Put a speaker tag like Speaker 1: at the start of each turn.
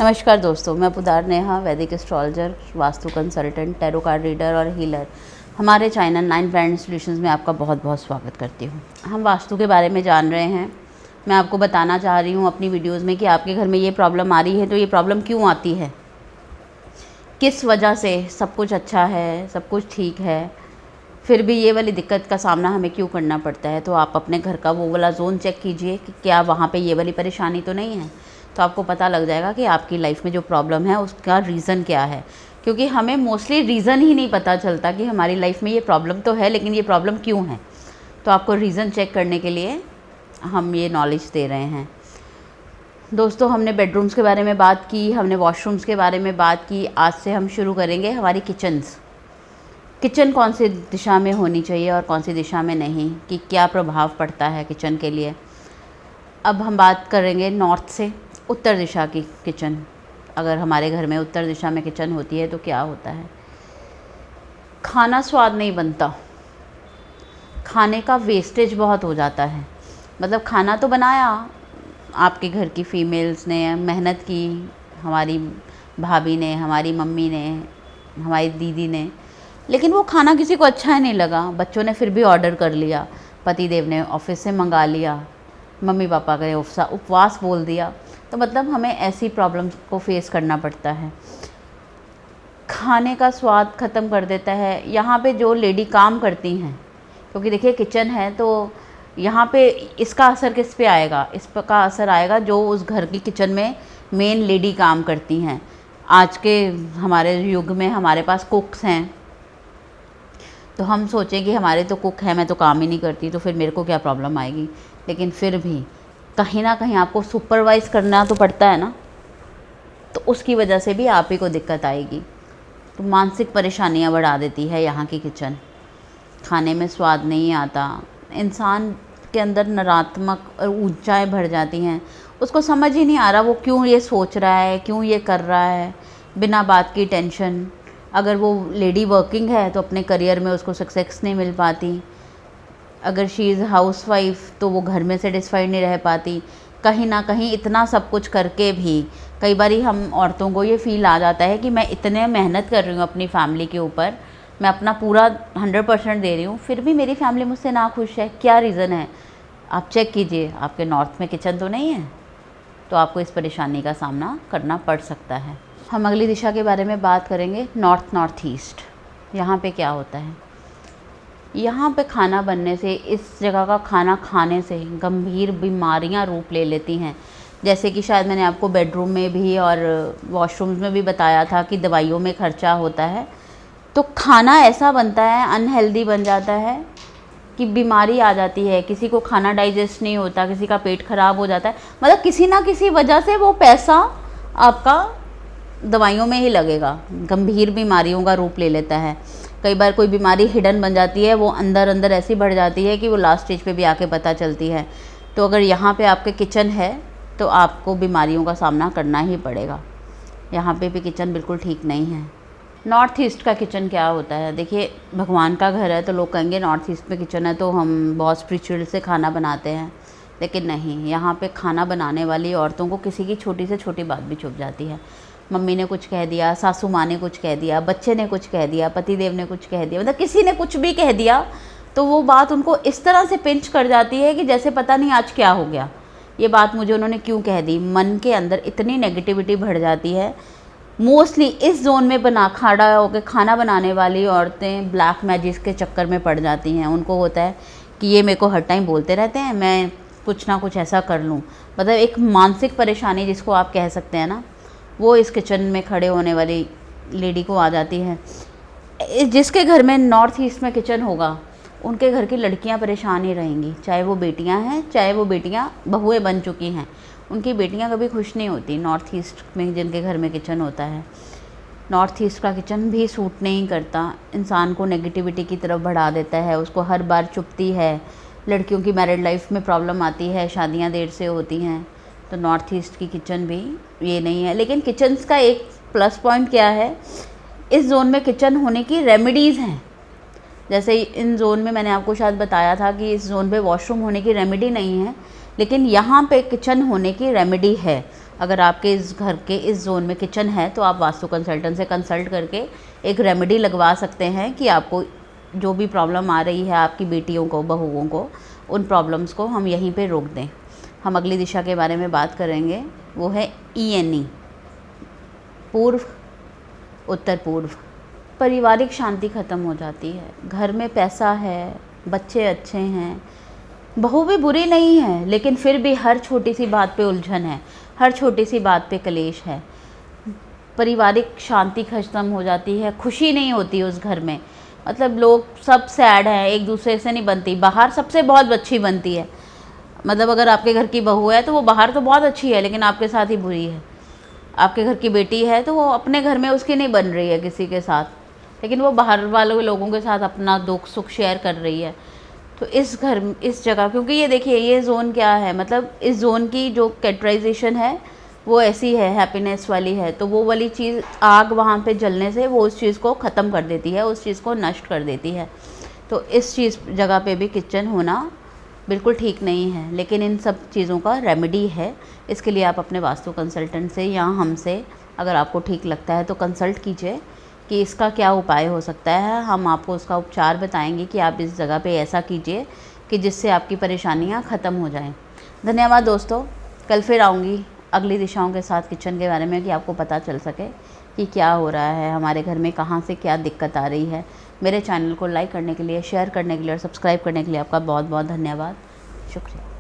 Speaker 1: नमस्कार दोस्तों, मैं पुदार नेहा, वैदिक astrologer, vastu consultant, tarot card reader और हीलर। हमारे चैनल 9 ब्रांड सॉल्यूशंस में आपका बहुत बहुत स्वागत करती हूँ। हम वास्तु के बारे में जान रहे हैं। मैं आपको बताना चाह रही हूँ अपनी वीडियोस में कि आपके घर में ये प्रॉब्लम आ रही है तो ये प्रॉब्लम क्यों आती है, किस वजह से। सब कुछ अच्छा है, सब कुछ ठीक है, फिर भी ये वाली दिक्कत का सामना हमें क्यों करना पड़ता है। तो आप अपने घर का वो वाला जोन चेक कीजिए कि क्या वहाँ पे ये वाली परेशानी तो नहीं है। तो आपको पता लग जाएगा कि आपकी लाइफ में जो प्रॉब्लम है उसका रीज़न क्या है। क्योंकि हमें मोस्टली रीज़न ही नहीं पता चलता कि हमारी लाइफ में ये प्रॉब्लम तो है, लेकिन ये प्रॉब्लम क्यों है। तो आपको रीज़न चेक करने के लिए हम ये नॉलेज दे रहे हैं। दोस्तों, हमने बेडरूम्स के बारे में बात की, हमने वॉशरूम्स के बारे में बात की। आज से हम शुरू करेंगे हमारी किचन कौन सी दिशा में होनी चाहिए और कौन सी दिशा में नहीं, कि क्या प्रभाव पड़ता है किचन के लिए। अब हम बात करेंगे नॉर्थ से उत्तर दिशा की किचन। अगर हमारे घर में उत्तर दिशा में किचन होती है तो क्या होता है। खाना स्वाद नहीं बनता, खाने का वेस्टेज बहुत हो जाता है। मतलब खाना तो बनाया, आपके घर की फीमेल्स ने मेहनत की, हमारी भाभी ने, हमारी मम्मी ने, हमारी दीदी ने, लेकिन वो खाना किसी को अच्छा ही नहीं लगा। बच्चों ने फिर भी ऑर्डर कर लिया, पति देव ने ऑफिस से मंगा लिया, मम्मी पापा का उपवास बोल दिया। तो मतलब हमें ऐसी प्रॉब्लम्स को फेस करना पड़ता है। खाने का स्वाद ख़त्म कर देता है। यहाँ पे जो लेडी काम करती हैं, क्योंकि देखिए किचन है तो यहाँ पे इसका असर किस पे आएगा, इसका असर आएगा जो उस घर की किचन में मेन लेडी काम करती हैं। आज के हमारे युग में हमारे पास कुक्स हैं, तो हम सोचें कि हमारे तो कुक है, मैं तो काम ही नहीं करती, तो फिर मेरे को क्या प्रॉब्लम आएगी। लेकिन फिर भी कहीं ना कहीं आपको सुपरवाइज़ करना तो पड़ता है ना, तो उसकी वजह से भी आप ही को दिक्कत आएगी। तो मानसिक परेशानियां बढ़ा देती है यहाँ की किचन। खाने में स्वाद नहीं आता, इंसान के अंदर नकारात्मक और ऊर्जाएं भर जाती हैं। उसको समझ ही नहीं आ रहा वो क्यों ये सोच रहा है, क्यों ये कर रहा है, बिना बात की टेंशन। अगर वो लेडी वर्किंग है तो अपने करियर में उसको सक्सेस नहीं मिल पाती। अगर शी इज़ हाउस वाइफ तो वो घर में सेटिस्फाइड नहीं रह पाती। कहीं ना कहीं इतना सब कुछ करके भी कई बार हम औरतों को ये फील आ जाता है कि मैं इतने मेहनत कर रही हूँ अपनी फैमिली के ऊपर, मैं अपना पूरा 100% दे रही हूँ, फिर भी मेरी फैमिली मुझसे ना खुश है। क्या रीज़न है, आप चेक कीजिए। आपके नॉर्थ में किचन तो नहीं है, तो आपको इस परेशानी का सामना करना पड़ सकता है। हम अगली दिशा के बारे में बात करेंगे, नॉर्थ ईस्ट। यहाँ पे क्या होता है, यहाँ पे खाना बनने से, इस जगह का खाना खाने से गंभीर बीमारियाँ रूप ले लेती हैं। जैसे कि शायद मैंने आपको बेडरूम में भी और वॉशरूम्स में भी बताया था कि दवाइयों में खर्चा होता है। तो खाना ऐसा बनता है, अनहेल्दी बन जाता है कि बीमारी आ जाती है। किसी को खाना डाइजेस्ट नहीं होता, किसी का पेट खराब हो जाता है। मतलब किसी ना किसी वजह से वो पैसा आपका दवाइयों में ही लगेगा, गंभीर बीमारियों का रूप ले लेता है। कई बार कोई बीमारी हिडन बन जाती है, वो अंदर अंदर ऐसी बढ़ जाती है कि वो लास्ट स्टेज पे भी आके पता चलती है। तो अगर यहाँ पे आपके किचन है तो आपको बीमारियों का सामना करना ही पड़ेगा। यहाँ पे भी किचन बिल्कुल ठीक नहीं है। नॉर्थ ईस्ट का किचन क्या होता है, देखिए भगवान का घर है तो लोग कहेंगे नॉर्थ ईस्ट में किचन है तो हम बहुत स्पिरिचुअल से खाना बनाते हैं, लेकिन नहीं। यहाँ पे खाना बनाने वाली औरतों को किसी की छोटी से छोटी बात भी चुभ जाती है। मम्मी ने कुछ कह दिया, सासू माँ ने कुछ कह दिया, बच्चे ने कुछ कह दिया, पतिदेव ने कुछ कह दिया, मतलब किसी ने कुछ भी कह दिया तो वो बात उनको इस तरह से पिंच कर जाती है कि जैसे पता नहीं आज क्या हो गया, ये बात मुझे उन्होंने क्यों कह दी। मन के अंदर इतनी नेगेटिविटी बढ़ जाती है। मोस्टली इस जोन में खड़ा होकर खाना बनाने वाली औरतें ब्लैक मैजिक के चक्कर में पड़ जाती हैं। उनको होता है कि ये मेरे को हर टाइम बोलते रहते हैं, मैं कुछ ना कुछ ऐसा कर लूँ। मतलब एक मानसिक परेशानी जिसको आप कह सकते हैं ना, वो इस किचन में खड़े होने वाली लेडी को आ जाती है। जिसके घर में नॉर्थ ईस्ट में किचन होगा उनके घर की लड़कियां परेशान ही रहेंगी, चाहे वो बेटियां हैं, चाहे वो बेटियां बहुएं बन चुकी हैं। उनकी बेटियां कभी खुश नहीं होती नॉर्थ ईस्ट में जिनके घर में किचन होता है। नॉर्थ ईस्ट का किचन भी सूट नहीं करता, इंसान को नेगेटिविटी की तरफ बढ़ा देता है, उसको हर बार चुभती है। लड़कियों की मैरिड लाइफ में प्रॉब्लम आती है, शादियाँ देर से होती हैं। तो नॉर्थ ईस्ट की किचन भी ये नहीं है। लेकिन किचन्स का एक प्लस पॉइंट क्या है, इस जोन में किचन होने की रेमेडीज़ हैं। जैसे इन जोन में मैंने आपको शायद बताया था कि इस जोन पे वॉशरूम होने की रेमेडी नहीं है, लेकिन यहाँ पे किचन होने की रेमेडी है। अगर आपके इस घर के इस जोन में किचन है तो आप वास्तु कंसल्टेंट से कंसल्ट करके एक रेमेडी लगवा सकते हैं कि आपको जो भी प्रॉब्लम आ रही है आपकी बेटियों को, बहुओं को, उन प्रॉब्लम्स को हम यहीं पे रोक दें। हम अगली दिशा के बारे में बात करेंगे, वो है ENE, पूर्व, उत्तर पूर्व। पारिवारिक शांति ख़त्म हो जाती है, घर में पैसा है, बच्चे अच्छे हैं, बहू भी बुरी नहीं है, लेकिन फिर भी हर छोटी सी बात पे उलझन है, हर छोटी सी बात पे कलेश है। पारिवारिक शांति ख़त्म हो जाती है, खुशी नहीं होती उस घर में, मतलब लोग सब सैड हैं, एक दूसरे से नहीं बनती। बाहर सबसे बहुत अच्छी बनती है, मतलब अगर आपके घर की बहू है तो वो बाहर तो बहुत अच्छी है लेकिन आपके साथ ही बुरी है। आपके घर की बेटी है तो वो अपने घर में उसकी नहीं बन रही है किसी के साथ, लेकिन वो बाहर वालों लोगों के साथ अपना दुख सुख शेयर कर रही है। तो इस जगह, क्योंकि ये देखिए ये जोन क्या है, मतलब इस जोन की जो कैरेक्टराइजेशन है वो ऐसी है, हैप्पीनेस वाली है। तो वो वाली चीज़, आग वहाँ पे जलने से वो उस चीज़ को ख़त्म कर देती है, उस चीज़ को नष्ट कर देती है। तो इस जगह पे भी किचन होना बिल्कुल ठीक नहीं है, लेकिन इन सब चीज़ों का रेमेडी है। इसके लिए आप अपने वास्तु कंसल्टेंट से या हमसे, अगर आपको ठीक लगता है तो कंसल्ट कीजिए कि इसका क्या उपाय हो सकता है। हम आपको उसका उपचार बताएंगे कि आप इस जगह पे ऐसा कीजिए कि जिससे आपकी परेशानियां ख़त्म हो जाएं। धन्यवाद दोस्तों, कल फिर आऊँगी अगली दिशाओं के साथ किचन के बारे में, कि आपको पता चल सके कि क्या हो रहा है हमारे घर में, कहाँ से क्या दिक्कत आ रही है। मेरे चैनल को लाइक करने के लिए, शेयर करने के लिए और सब्सक्राइब करने के लिए आपका बहुत बहुत धन्यवाद, शुक्रिया।